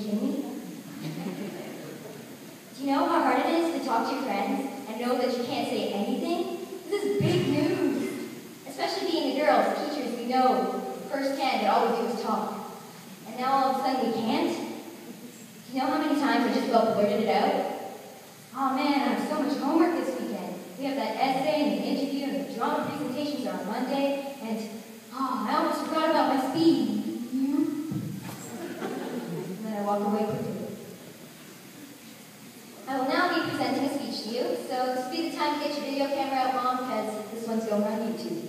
kidding me? Do you know how hard it is to talk to your friends and know that you can't say anything? This is big news. Especially being a girl, as teachers, we know firsthand that all we do is talk. And now all of a sudden we can't? Do you know how many times I just about blurted it out? Oh man, I have so much homework this weekend. We have that essay and the interview and the drama presentations are on Monday, and I almost forgot about my speed. And then I walk away quickly. I will now be presenting a speech to you, so this will be the time to get your video camera out, Mom, because this one's going on YouTube.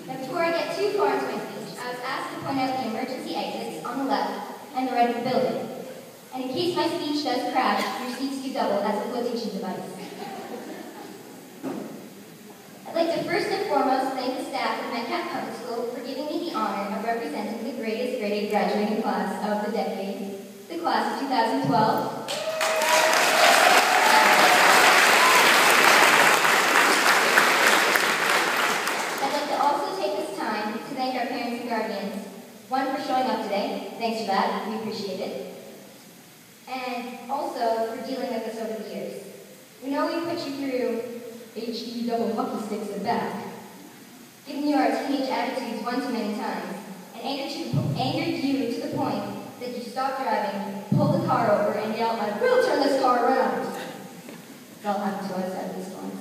Now, before I get too far into my speech, I was asked to point out the emergency exits on the left and the right of the building. And in case my speech does crash, your seats do double as a flotation device. I'd like to first and foremost thank the staff of Metcalf Public School for giving me the honor of representing the greatest grade 8 graduating class of the decade, the class of 2012. I'd like to also take this time to thank our parents and guardians. One, for showing up today. Thanks for that. We appreciate it. And also for dealing with us over the years. We know we put you through HE double hockey sticks and back, giving you our teenage attitudes one too many times, and angered you to the point that you stopped driving, pulled the car over, and yelled, "I will turn this car around!" It's all happened to us at least once.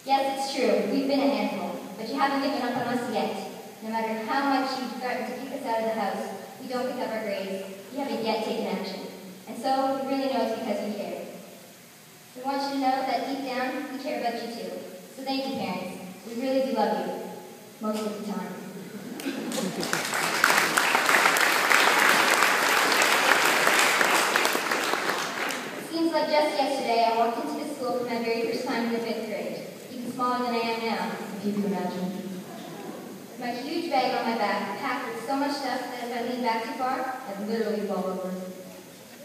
Yes, it's true, we've been a handful, but you haven't given up on us yet. No matter how much you threaten to kick us out of the house, we don't pick up our grades. You haven't yet taken action. And so, we really know it's because we care. We want you to know that deep down, we care about you too. So thank you, parents. We really do love you. Most of the time. It seems like just yesterday, I walked into the school for my very first time in the 5th grade. Even smaller than I am now, if you can imagine. With my huge bag on my back, packed with so much stuff that if I lean back too far, I'd literally fall over.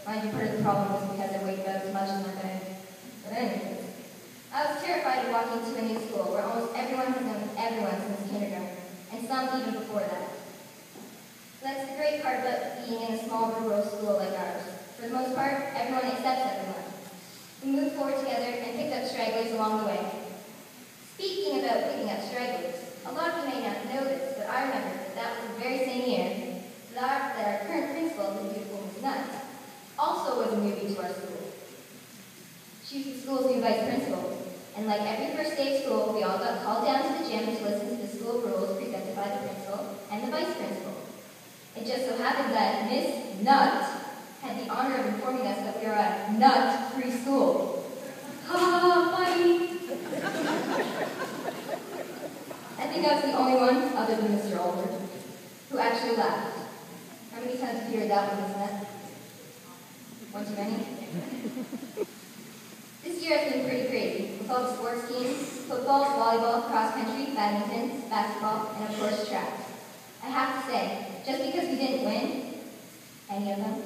Mind you, part of the problem was because I weighed about as much as my bag. But anyways, I was terrified of walking to a new school where almost everyone has known everyone since kindergarten, and some even before that. That's the great part about being in a small rural school like ours. For the most part, everyone accepts everyone. We moved forward together and picked up stragglers along the way. Speaking about picking up stragglers, a lot of you may not know this, but I remember that was the very same year that our current principal, the beautiful Miss Nutt, also was a newbie to our school. She was the school's new vice principal, and like every first day of school, we all got called down to the gym to listen to the school rules presented by the principal and the vice principal. It just so happened that Miss Nutt had the honor of informing us that we are a nut-free school. Ha, funny! I think I was the only one, other than Mr. Aldridge, who actually laughed. How many times have you heard that one, Miss Nutt? One too many? This year has been pretty crazy, with all the sports teams, football, volleyball, cross-country, badminton, basketball, and of course track. I have to say, just because we didn't win, any of them,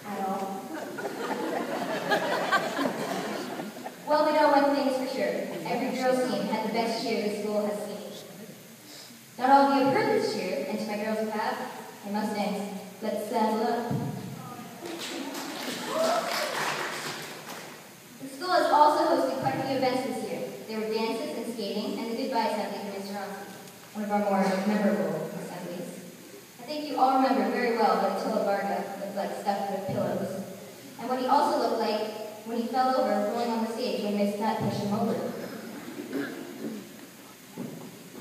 at all. Well, we know one thing is for sure. Every girls' team had the best cheer the school has seen. Not all of you have heard this cheer, and to my girls who have, I must dance. Let's saddle up. The school has also hosted quite a few events this year. There were dances and skating, and the goodbye assembly for Mr. Ronson, one of our more memorable assemblies. I think you all remember very well what Attila Varga looked like stuffed with pillows, and what he also looked like when he fell over rolling on the stage when Miss Nutt pushed him over.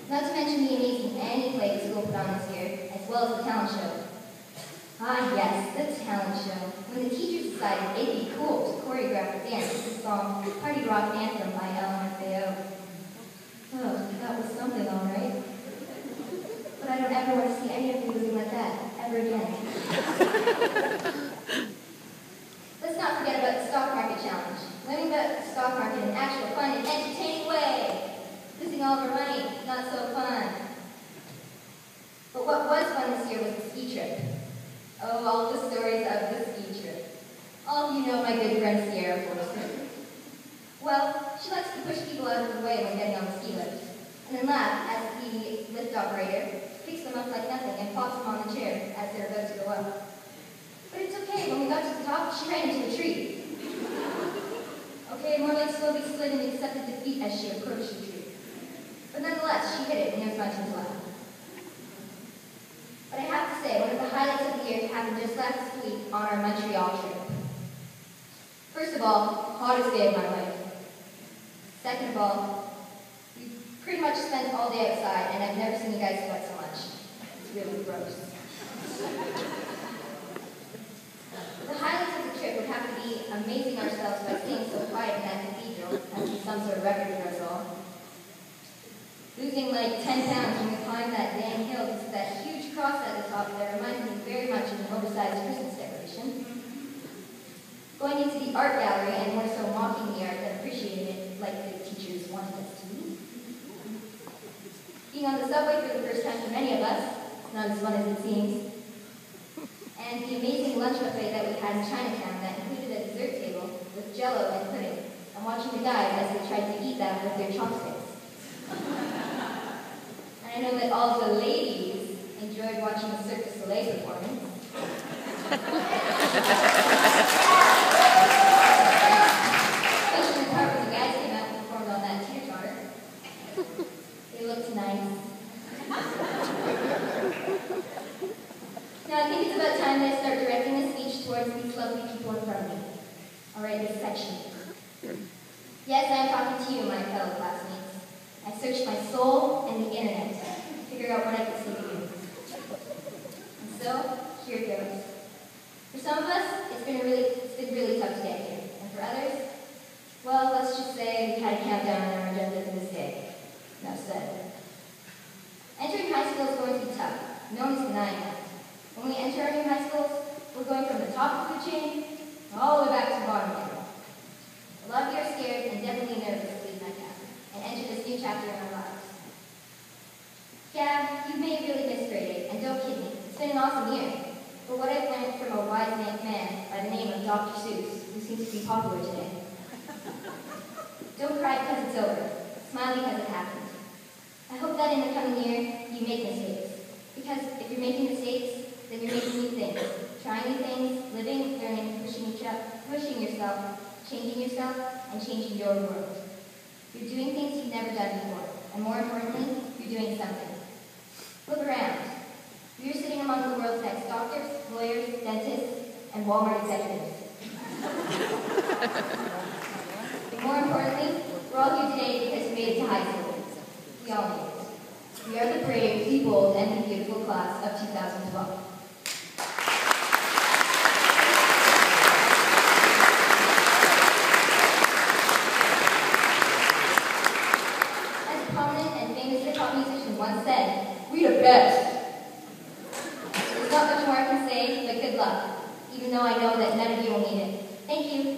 Not to mention the amazing Annie play the school put on this year, as well as the talent show. Ah yes, the talent show. When the teachers decided it'd be cool to choreograph a dance to the song Party Rock Anthem by LMFAO. Oh, that was something all right. But I don't ever want to see any of you looking like that, ever again. Let's not forget about the stock market challenge. Learning about the stock market in an actual fun and entertaining way. Losing all of our money, not so fun. But what was fun this year was the ski trip. Oh, all the stories of the ski trip. All of you know my good friend Sierra Forster. Well, she likes to push people out of the way when getting on the ski lift, and then laugh as the lift operator picks sweeps them up like nothing and plops them on the chair as they're about to go up. But it's okay, when we got to the top, she ran into a tree. Okay, more like slowly slid and accepted defeat as she approached the tree. But nonetheless, she hit it, and it was my turn to laugh. But I have to say, one of the highlights of the year happened just last week on our Montreal trip. First of all, hottest day of my life. Second of all, we pretty much spent all day outside, and I've never seen you guys sweat so much. It's really gross. The highlights of the trip would have to be amazing ourselves by staying so quiet in that cathedral, as in some sort of record for us all. Losing like 10 pounds when we climbed that dang hill to that huge cross at the top that reminded me very much of an oversized Christmas decoration. Going into the art gallery and more so mocking the art than appreciating it like the teachers wanted us to be. Being on the subway for the first time for many of us, not as fun as it seems. And the amazing lunch buffet that we had in Chinatown that included a dessert table with jello and pudding, and watching the guys as they tried to eat that with their chopsticks. And I know that all of the ladies enjoyed watching the Cirque du Soleil performance. Especially the part where the guys came out and performed on that teeter-totter. They looked nice. Now I think it's about time that I start directing this speech towards these lovely people in front of me. Alright, this section. Yes, I am talking to you, my fellow classmates. I searched my soul and the internet to figure out what I could say to you. And so, here it goes. For some of us, it's been really tough to get here. And for others, well, let's just say we had a countdown on our agenda to this day. Enough said. Entering high school is going to be tough. No one's denying that. When we enter our new high schools, we're going from the top of the chain all the way back to the bottom again. A lot of you are scared and definitely nervous to leave NICAP and enter this new chapter in our lives. Yeah, you may have really missed grade 8, and don't kid me, it's been an awesome year. But what I've learned from a wise man by the name of Dr. Seuss, who seems to be popular today. Don't cry because it's over. Smile because it happened. I hope that in the coming year, you make mistakes. Because if you're making mistakes, then you're making new things. Trying new things, living, learning, pushing yourself, changing yourself, and changing your world. You're doing things you've never done before. And more importantly, you're doing something. Look around. You're sitting among the world's next doctors, lawyers, dentists, and Walmart executives. More importantly, we're all here today because we made it to high school. We all made it. We are the brave, the bold, and the beautiful class of 2012. As a prominent and famous hip-hop musician once said, "We the best." There's not much more I can say, but good luck, even though I know that none of you will need it. Thank you.